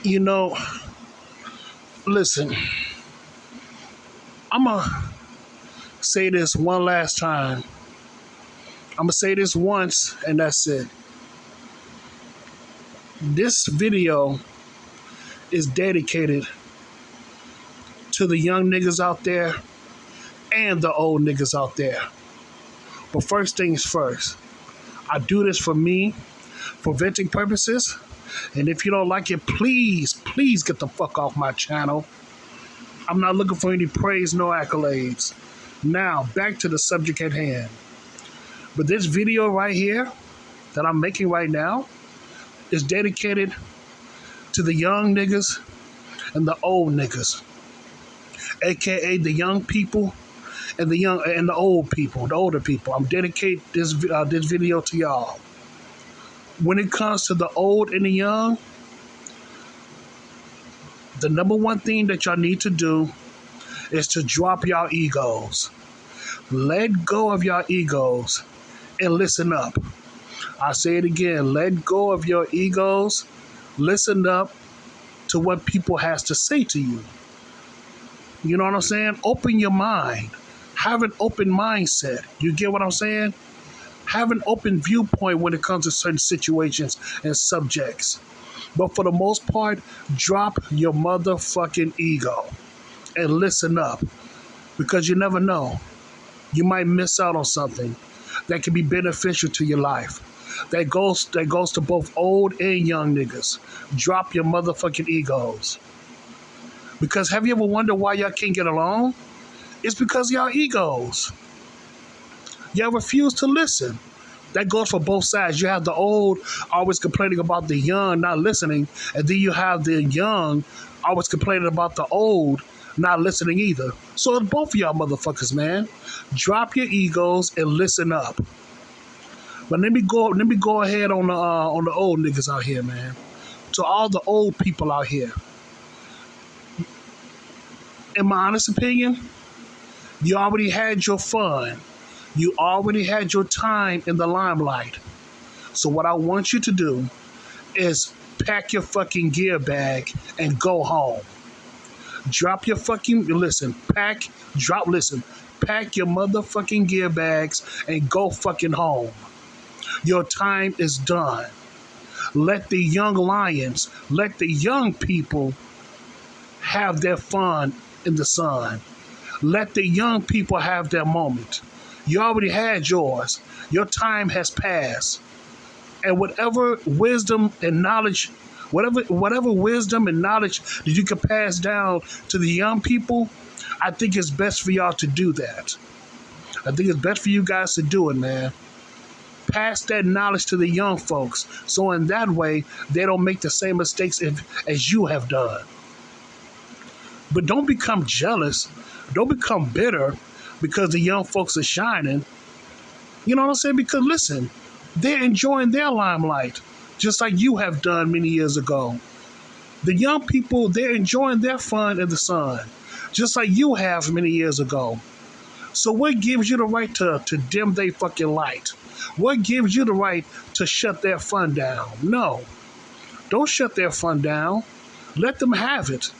You know, listen, I'm going to say this one last time. I'm going to say this once, and that's it. This video is dedicated to the young niggas out there and the old niggas out there. But first things first, I do this for me, for venting purposes. And if you don't like it, please get the fuck off my channel. I'm not looking for any praise, no accolades. Now, back to the subject at hand. But this video right here that I'm making right now is dedicated to the young niggas and the old niggas, aka the young people and the old people, the older people. I'm dedicating this video to y'all. When it comes to the old and the young, the number one thing that y'all need to do is to drop y'all egos. Let go of your egos and listen up. I say it again, let go of your egos, listen up to what people has to say to you. You know what I'm saying? Open your mind. Have an open mindset. You get what I'm saying? Have an open viewpoint when it comes to certain situations and subjects. But for the most part, drop your motherfucking ego and listen up, because you never know. You might miss out on something that can be beneficial to your life. That goes to both old and young niggas. Drop your motherfucking egos. Because have you ever wondered why y'all can't get along? It's because y'all egos. Y'all refuse to listen. That goes for both sides. You have the old always complaining about the young not listening, and then you have the young always complaining about the old not listening either. So it's both of y'all motherfuckers, man. Drop your egos and listen up. But let me go ahead on the old niggas out here, man. To all the old people out here. In my honest opinion, you already had your fun. You already had your time in the limelight. So what I want you to do is pack your fucking gear bag and go home. Pack your motherfucking gear bags and go fucking home. Your time is done. Let the young lions, let the young people have their fun in the sun. Let the young people have their moment. You already had yours. Your time has passed. And whatever wisdom and knowledge, whatever wisdom and knowledge that you can pass down to the young people, I think it's best for y'all to do that. I think it's best for you guys to do it, man. Pass that knowledge to the young folks, so in that way, they don't make the same mistakes as you have done. But don't become jealous. Don't become bitter because the young folks are shining. You know what I'm saying? Because listen, they're enjoying their limelight, just like you have done many years ago. The young people, they're enjoying their fun in the sun, just like you have many years ago. So what gives you the right to dim their fucking light? What gives you the right to shut their fun down? No, don't shut their fun down. Let them have it,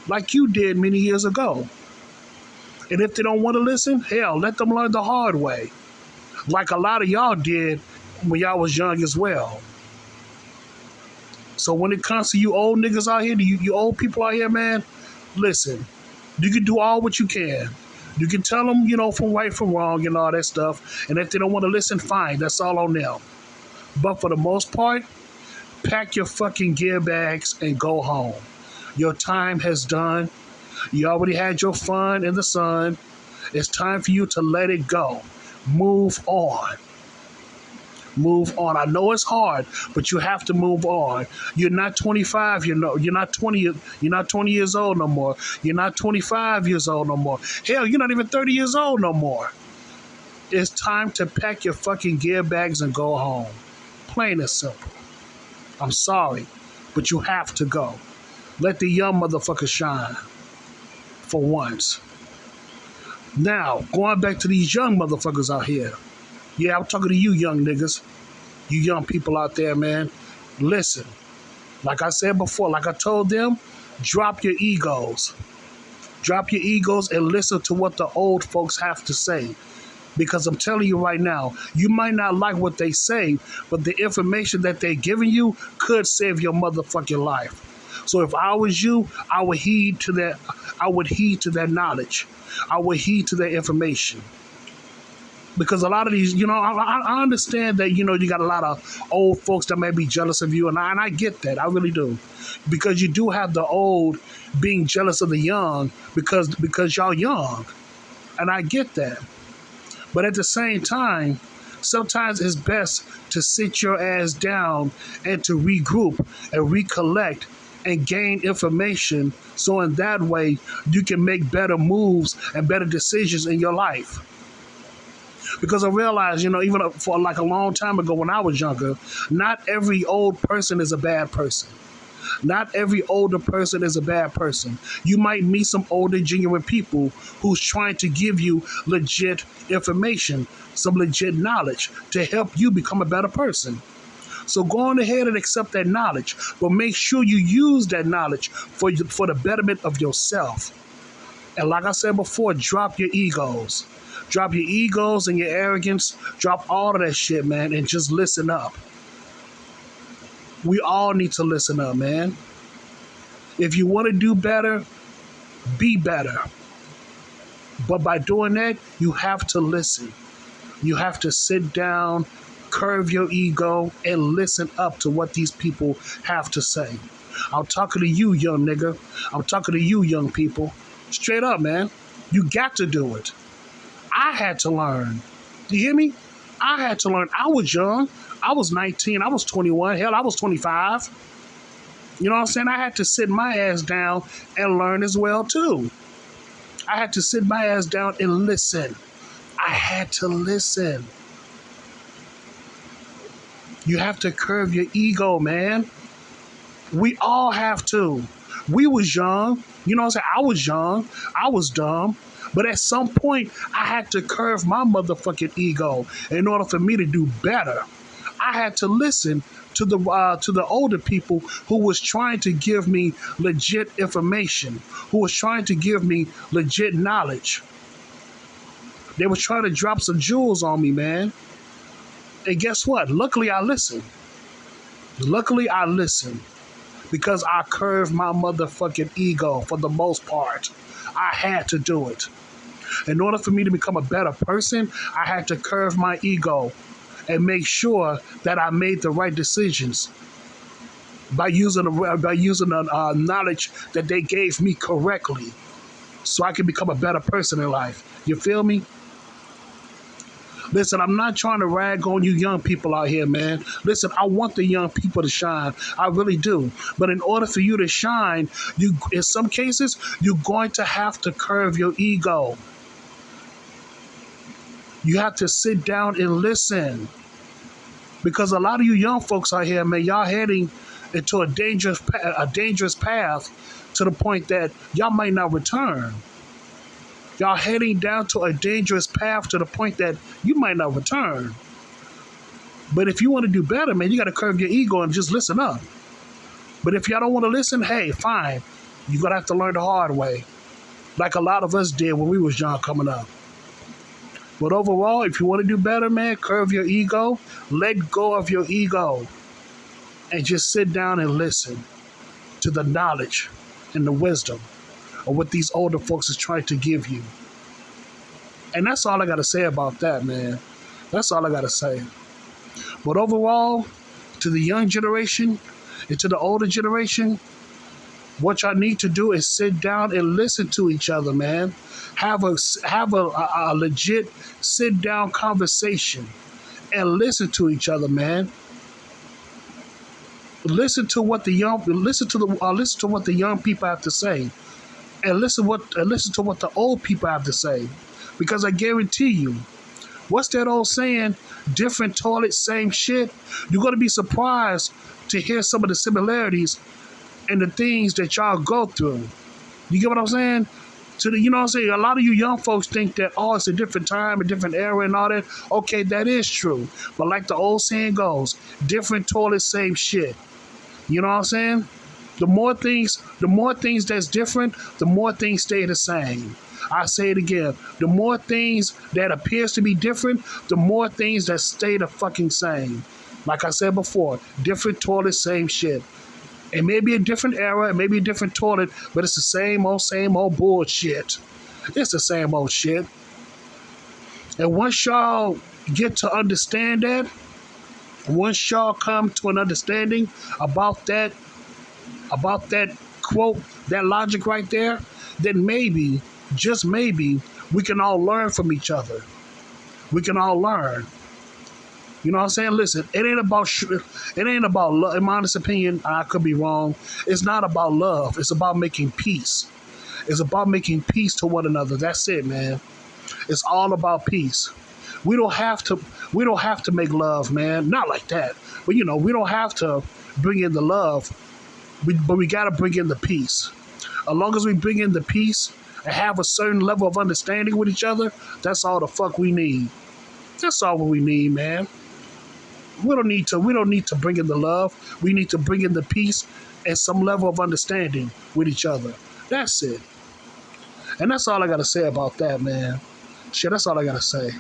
like you did many years ago. And if they don't want to listen, hell, let them learn the hard way, like a lot of y'all did when y'all was young as well. So when it comes to you old niggas out here, you old people out here, man, listen, you can do all what you can. You can tell them, from right from wrong and all that stuff. And if they don't want to listen, fine, that's all on them. But for the most part, pack your fucking gear bags and go home. Your time has done. You already had your fun in the sun. It's time for you to let it go. Move on. Move on. I know it's hard, but you have to move on. You're not 25, you're not 20, you're not 20 years old no more. You're not 25 years old no more. Hell, you're not even 30 years old no more. It's time to pack your fucking gear bags and go home. Plain and simple. I'm sorry, but you have to go. Let the young motherfuckers shine. For once. Now, going back to these young motherfuckers out here. Yeah, I'm talking to you young niggas. You young people out there, man. Listen. Like I said before, like I told them, drop your egos. Drop your egos and listen to what the old folks have to say. Because I'm telling you right now, you might not like what they say, but the information that they're giving you could save your motherfucking life. So if I was you, I would heed to that. I would heed to that knowledge. I would heed to that information. Because a lot of these, I understand that, you got a lot of old folks that may be jealous of you, and I get that. I really do. Because you do have the old being jealous of the young because y'all young. And I get that. But at the same time, sometimes it's best to sit your ass down and to regroup and recollect and gain information so in that way you can make better moves and better decisions in your life. Because I realized, even for like a long time ago when I was younger, not every old person is a bad person. Not every older person is a bad person. You might meet some older, genuine people who's trying to give you legit information, some legit knowledge to help you become a better person. So go on ahead and accept that knowledge, but make sure you use that knowledge for the betterment of yourself. And like I said before, drop your egos. Drop your egos and your arrogance. Drop all of that shit, man, and just listen up. We all need to listen up, man. If you want to do better, be better. But by doing that, you have to listen. You have to sit down, curve your ego, and listen up to what these people have to say. I'm talking to you, young nigga. I'm talking to you, young people. Straight up, man. You got to do it. I had to learn. You hear me? I had to learn. I was young. I was 19. I was 21. Hell, I was 25. You know what I'm saying? I had to sit my ass down and learn as well, too. I had to sit my ass down and listen. I had to listen. You have to curve your ego, man. We all have to. We was young. You know what I'm saying? I was young. I was dumb. But at some point, I had to curve my motherfucking ego in order for me to do better. I had to listen to the older people who was trying to give me legit information, who was trying to give me legit knowledge. They was trying to drop some jewels on me, man. And guess what? Luckily, I listened. Luckily, I listened because I curved my motherfucking ego for the most part. I had to do it. In order for me to become a better person, I had to curve my ego and make sure that I made the right decisions by using the knowledge that they gave me correctly so I can become a better person in life. You feel me? Listen, I'm not trying to rag on you young people out here, man. Listen, I want the young people to shine. I really do. But in order for you to shine, in some cases, you're going to have to curve your ego. You have to sit down and listen. Because a lot of you young folks out here, man, y'all heading into a dangerous path to the point that y'all might not return. Y'all heading down to a dangerous path to the point that you might not return. But if you want to do better, man, you got to curve your ego and just listen up. But if y'all don't want to listen, hey, fine. You're going to have to learn the hard way. Like a lot of us did when we was young coming up. But overall, if you want to do better, man, curve your ego. Let go of your ego. And just sit down and listen to the knowledge and the wisdom of what these older folks is trying to give you. And that's all I got to say about that, man. That's all I got to say. But overall, to the young generation and to the older generation, what y'all need to do is sit down and listen to each other, man. Have a legit sit-down conversation and listen to each other, man. Listen to what the young people have to say. And listen to what the old people have to say. Because I guarantee you, what's that old saying? Different toilet, same shit. You're going to be surprised to hear some of the similarities and the things that y'all go through. You get what I'm saying? You know what I'm saying? A lot of you young folks think that, oh, it's a different time, a different era and all that. Okay, that is true. But like the old saying goes, different toilet, same shit. You know what I'm saying? The more things that's different, the more things stay the same. I say it again. The more things that appears to be different, the more things that stay the fucking same. Like I said before, different toilet, same shit. It may be a different era, it may be a different toilet, but it's the same old bullshit. It's the same old shit. And once y'all get to understand that, once y'all come to an understanding about that quote, that logic right there, then maybe, just maybe, we can all learn from each other. We can all learn. You know what I'm saying? Listen, it ain't about love. In my honest opinion, I could be wrong. It's not about love. It's about making peace. It's about making peace to one another. That's it, man. It's all about peace. We don't have to. We don't have to make love, man. Not like that. But we don't have to bring in the love. But we got to bring in the peace. As long as we bring in the peace and have a certain level of understanding with each other, that's all the fuck we need. That's all what we need, man. We don't need to bring in the love. We need to bring in the peace and some level of understanding with each other. That's it. And that's all I gotta say about that, man. Shit, that's all I gotta say.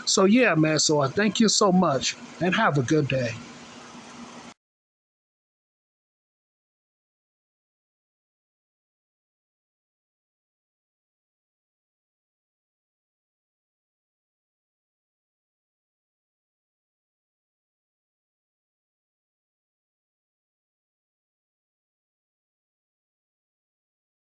So yeah, man. So I thank you so much and have a good day.